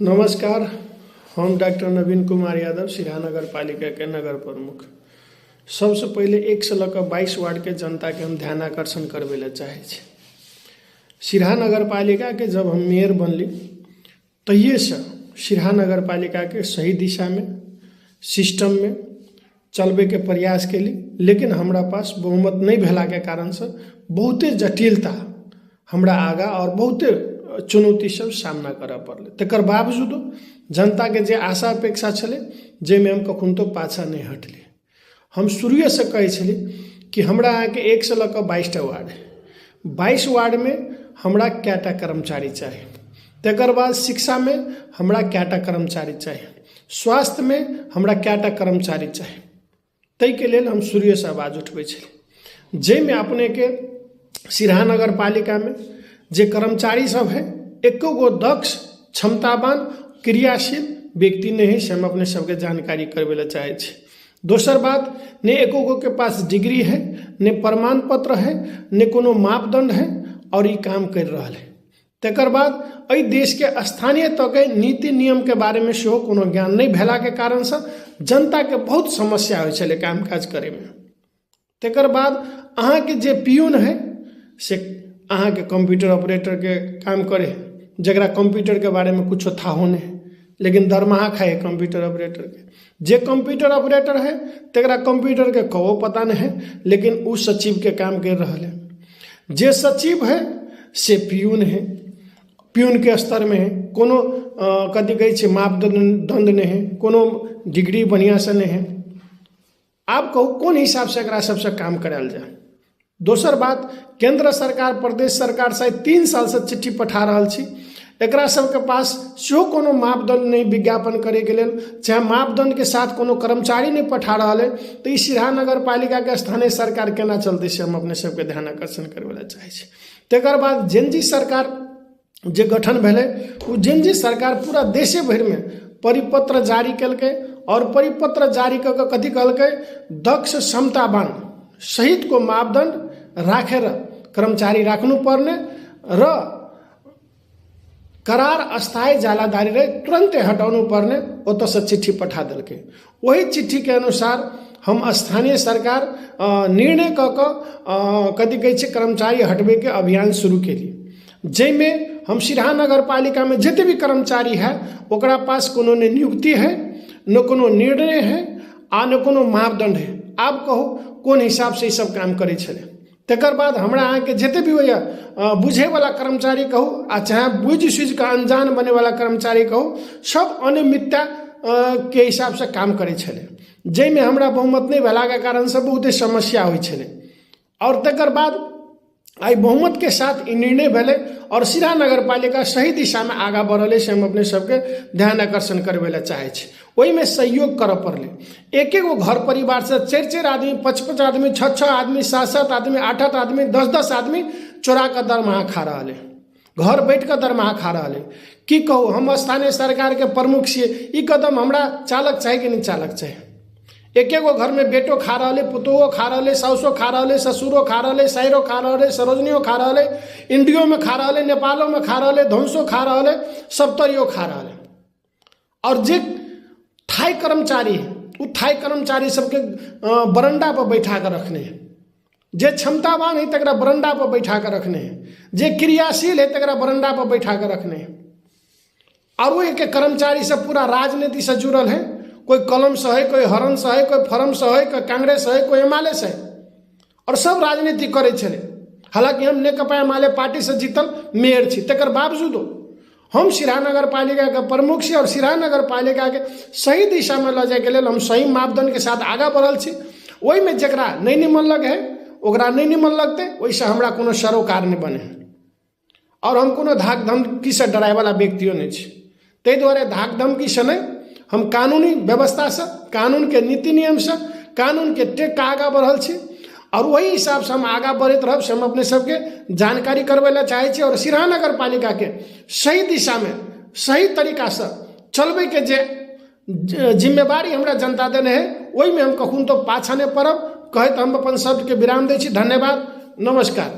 नमस्कार। हम डॉक्टर नवीन कुमार यादव सिरहा नगर पालिका के नगर प्रमुख। सबसे पहले 1 से लेकर 22 वार्ड के जनता के हम ध्यान आकर्षण करवे ला चाहे छी। सिरहा नगर पालिका के जब हम मेयर बनली तहिए से सिरहा नगर पालिका के सही दिशा में सिस्टम में चलबे के प्रयास के लिए, लेकिन हमरा पास बहुमत नहीं भेला के कारण से बहुते जटिलता हमरा आगा और बहुते चुनौती सब सामना करऽ पड़ले। तकर बावजूद जनता के जे आशा अपेक्षा छले जेमे हम कखुन तो पाछा नहीं हटले। हम शुरुए से कहे छली कि हमरा यहाँ के 1 से लेकर 22 वार्ड, 22 वार्ड में हमरा कैटा कर्मचारी चाहिए। तकर बाद शिक्षा में हमरा कैटा कर्मचारी चाहिए, स्वास्थ्य में हमरा कैटा कर्मचारी चाहिए। तै के लेल हम शुरुए से आवाज उठबै छली। जेमे अपने के सिरहा नगर पालिका में जे कर्मचारी सब है एको गो दक्ष क्षमतावान क्रियाशील व्यक्ति नहीं है, से हम अपने सबके जानकारी करवे ला चाहे छी। दोसर बात, ने एको गो के पास डिग्री है, ने प्रमाण पत्र है, ने कोनो मापदंड है और ये काम कर रहा है। तकर बाद एहि देश के स्थानीय तक नीति नियम के बारे में सेहो कोनो ज्ञान नहीं भेला के कारण से जनता के बहुत समस्या होइ छले काम काज करे में। तकर बाद अहाँ के जे पियून है से अहाँ के कंप्यूटर ऑपरेटर के काम करे, जरा कंप्यूटर के बारे में कुछ था होने, लेकिन दरमाहा खाए कंप्यूटर ऑपरेटर के। जे कंप्यूटर ऑपरेटर है तकरा कंप्यूटर के कहो पता नहीं है, लेकिन उस सचिव के काम कर रहा है। जे सचिव है से पियून है, पियून के स्तर में है, कोनो कथी कहै छै मापदंड नहीं है, कोनो डिग्री बढ़िया से नहीं है। आप कहू कोन हिसाब से एकरा सबसे काम करायल जाए। दोसर बात, केंद्र सरकार प्रदेश सरकार शायद 3 साल से चिट्ठी पठा रहा छी, एकरा सबके पास सेहो कोनो मापदंड नहीं विज्ञापन करे के लेल, चाहे मापदंड के साथ कोनो कर्मचारी नहीं पठा रहा है। तो इस सिरहा नगर पालिका के स्थानीय सरकार केना चलते से हम अपने सबके ध्यान आकर्षण करवे ला चाहे छी। तकर बाद जेनजी सरकार जे गठन भेले, वो जेनजी सरकार पूरा देशे भर में परिपत्र जारी कलकै और परिपत्र जारी क के कथी कहलकै, दक्ष क्षमतावान सहित को मापदंड राखेर कर्मचारी राख्नु पर्ने र करार अस्थायी जालादारी रहे तुरंते हटाउनु पर्ने ओतऽ से चिट्ठी पठा देलकै। वही चिट्ठी के अनुसार हम स्थानीय सरकार निर्णय क के कथी कहै छै कर्मचारी हटबे के अभियान शुरू केली। जैमे हम सिरहा नगर पालिका में जते भी कर्मचारी है ओकरा पास कोनो ने नियुक्ति है, न कोनो निर्णय है, आ न कोनो मापदंड है। आप कहो कोन हिसाब से ई सब काम करे छले। तकर बाद हमरा अहाँ के जते भी होइया बुझे वाला कर्मचारी कहू आ चाहे बुझ सुझ के अनजान बने वाला कर्मचारी कहू, सब अनियमितता के हिसाब से काम करे छले, जैमे हमरा बहुमत नहीं भेला के कारण से बहुते समस्या होइ छले। और तकर बाद आई बहुमत के साथ ई निर्णय भेले और सिरहा नगर पालिका सही दिशा में आगा बढ़ले, से हम अपने सबके ध्यान आकर्षण करवे ला चाहे छी। वही में सहयोग कर पड़ले। एक गो घर परिवार से 4-4 आदमी, 5-5 आदमी, 6-6 आदमी, 7-7 आदमी, 8-8 आदमी, 10-10 आदमी चोरा कर दरमाहा खा रहा है, घर बैठ कर दरमाहा खा रहा है। की कहू, हम स्थानीय सरकार के प्रमुख छे, ई कदम हमरा चालक चाहिए कि नहीं चालक चाहिए। एक गो घर में बेटो खा रहा है, पुतोहो खा रहा है, सासो खा रहा है, ससुरो खा रहा है, साइरो खा रहा है, सरोजनियो खा रहा है, इंडियो में खा रहा है, नेपालों में खा रहा है, धौंसो खा रहा है, सप्तरियो खा रहा है। और जे थाई कर्मचारी है वो थाई कर्मचारी सबके बरंडा पर बैठा कर रखने हैं। जे क्षमतावान है तकरा बरंडा पर बैठा कर रखने हैं, जे क्रियाशील है तकरा बरंडा पर बैठा कर रखने हैं। और वो एक कर्मचारी सब पूरा राजनीति से जुड़ल है, कोई कलम से है, कोई हरण से है, कोई फरम से है, कोई कांग्रेस है, कोई एमाले से है, और सब राजनीति करे छले। हालांकि हम नेकपा एमाले पार्टी से जीतल मेयर छी, तकर बावजूद हम सिरहा नगर पालिका के प्रमुख छी और सिरहा नगर पालिका के सही दिशा में ल जाए के लेल हम सही मापदंड के साथ आगा बढ़ल छी। ओहि में जकरा नहीं निमन लगे है ओकरा नहीं निमन लगते, वैसे हमरा कोनो सरोकार नहीं बने। और हम कोनो धाक धमकी से डराए वाला व्यक्तियों नहीं छी। ताहि दुआरे धाक धमकी से नहीं, हम कानूनी व्यवस्था से, कानून के नीति नियम से, कानून के टेक आगा बढ़ल छी और वही हिसाब से हम आगा बढ़ते रहब, से हम अपने सबके जानकारी करवे ला चाहे छी। और सिरहा नगर पालिका के सही दिशा में सही तरीका से चलबे के जे जिम्मेवारी हमरा जनता देने है, वही में हम कखुन तो पाछा नहीं पड़ब। कहत हम अपन शब्द के विराम दै छी। धन्यवाद, नमस्कार।